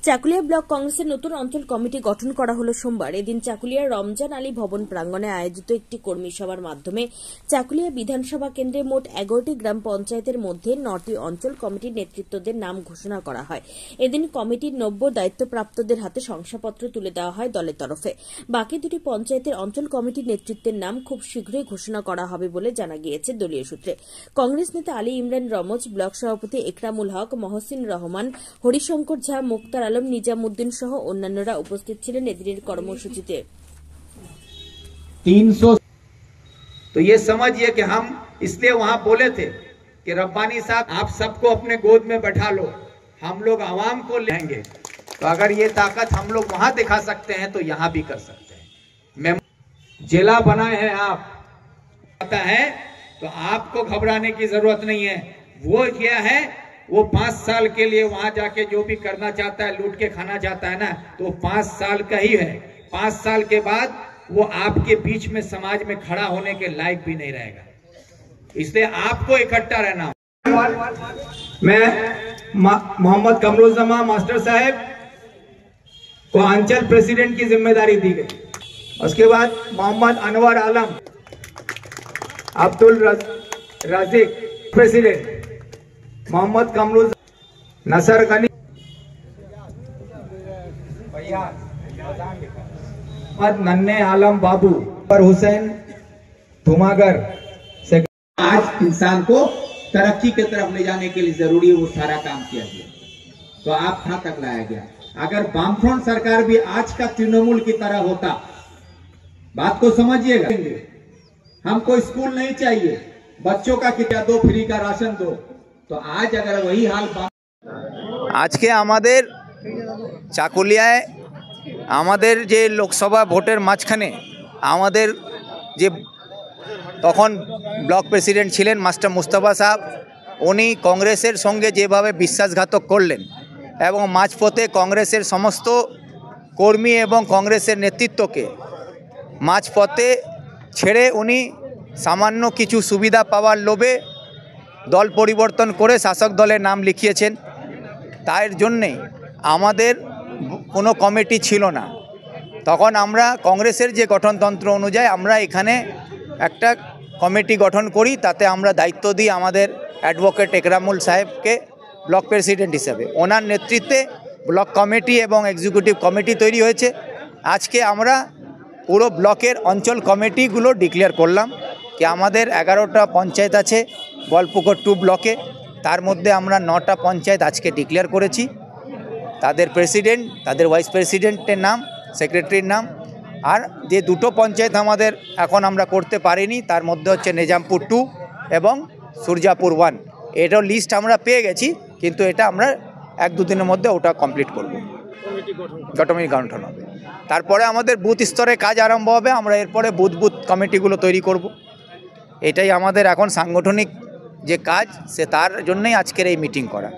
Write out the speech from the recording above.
Chakulia block কংগ্রেসের নতুন অঞ্চল কমিটি গঠন করা হলো সোমবার। এদিন চাকুলিয়ার রমজান আলী ভবন প্রাঙ্গণে আয়োজিত একটি কর্মী সভার মাধ্যমে চাকুলিয়া বিধানসভা কেন্দ্রে মোট 11টি গ্রাম পঞ্চায়েতের মধ্যে 9টি অঞ্চল কমিটির নেতৃত্বদের নাম ঘোষণা করা হয়। এদিন কমিটির 90 দায়িত্বপ্রাপ্তদের হাতে শংসাপত্র তুলে দেওয়া হয় দলের তরফে। বাকি দুটি পঞ্চায়েতের অঞ্চল কমিটির নেতৃত্বের নাম খুব শীঘ্রই ঘোষণা করা হবে বলে জানা গিয়েছে দলীয় সূত্রে। কংগ্রেস নেতা আলী ইমরান রমজ, ব্লক সভাপতি একরামুল হক, মহসিন রহমান, হরিশঙ্কর ঝা, মুক্তার আলম, নিজামুদ্দিন সহ অন্যান্যরা উপস্থিত ছিলেন এদিনের কর্মসূচিতে। 300 तो ये समझिए कि हम इसलिए वहां बोले थे कि रब्बानी साहब आप सबको अपने गोद में बैठा लो, हम लोग आवाम को लेंगे। तो अगर ये ताकत हम लोग वहां दिखा सकते हैं तो यहां भी कर सकते हैं। मैं जिला बनाए हैं आप पता है, तो आपको घबराने की जरूरत नहीं है। वो क्या है, वो 5 साल के लिए वहां जाके जो भी करना चाहता है, लूट के खाना चाहता है ना, तो 5 साल का ही है। 5 साल के बाद वो आपके बीच में समाज में खड़ा होने के लायक भी नहीं रहेगा। इसलिए आपको इकट्ठा रहना। मैं मोहम्मद कमरुज़्ज़मा मास्टर साहब को अंचल प्रेसिडेंट की जिम्मेदारी दी गई। उसके बाद मोहम्मद अनवर आलम, अब्दुल रज़ीक प्रेसिडेंट, मोहम्मद कमरुज़, नसर गनी, नन्हे आलम बाबू और हुसैन धुमागर से आज इंसान को तरक्की की तरफ ले जाने के लिए जरूरी है, वो सारा काम किया गया। तो आप कहां तक लाया गया। अगर वामफ्रंट सरकार भी आज का तृणमूल की तरह होता, बात को समझिएगा। हमको स्कूल नहीं चाहिए, बच्चों का कितना दो, फ्री का राशन दो। तो आज अगर वही हाल आज के आमादेर चाकुलियाয় আমাদের যে লোকসভা ভোটের মাঝখানে আমাদের যে তখন ব্লক প্রেসিডেন্ট ছিলেন মাস্টার মুস্তাফা সাহেব, উনি কংগ্রেসের সঙ্গে যেভাবে বিশ্বাসঘাতক করলেন এবং মাঝপথে কংগ্রেসের সমস্ত কর্মী এবং কংগ্রেসের নেতৃত্বকে মাঝপথে ছেড়ে উনি সামান্য কিছু সুবিধা পাওয়ার লোভে দল পরিবর্তন করে শাসক দলের নাম লিখিয়েছেন। তার জন্যে আমাদের কোনো কমিটি ছিল না। তখন আমরা কংগ্রেসের যে গঠনতন্ত্র অনুযায়ী আমরা এখানে একটা কমিটি গঠন করি, তাতে আমরা দায়িত্ব দিই আমাদের অ্যাডভোকেট একরামুল সাহেবকে ব্লক প্রেসিডেন্ট হিসেবে। ওনার নেতৃত্বে ব্লক কমিটি এবং এক্সিকিউটিভ কমিটি তৈরি হয়েছে। আজকে আমরা পুরো ব্লকের অঞ্চল কমিটিগুলো ডিক্লেয়ার করলাম কি আমাদের 11টা পঞ্চায়েত আছে গল্পকর 2 ব্লকে, তার মধ্যে আমরা 9টা পঞ্চায়েত আজকে ডিক্লেয়ার করেছি। তাদের প্রেসিডেন্ট, তাদের ভাইস প্রেসিডেন্টের নাম, সেক্রেটারির নাম, আর যে 2টো পঞ্চায়েত আমাদের এখন আমরা করতে পারিনি তার মধ্যে হচ্ছে নিজামপুর 2 এবং সূর্যাপুর 1। এটার লিস্ট আমরা পেয়ে গেছি, কিন্তু এটা আমরা 1-2 দিনের মধ্যে ওটা কমপ্লিট করব। কমিটি গঠন হবে, তারপরে আমাদের বুথ স্তরে কাজ আরম্ভ হবে। আমরা এরপরে বুথ কমিটিগুলো তৈরি করব। এটাই আমাদের এখন সাংগঠনিক যে কাজ, সে তার জন্যই আজকের এই মিটিং করা।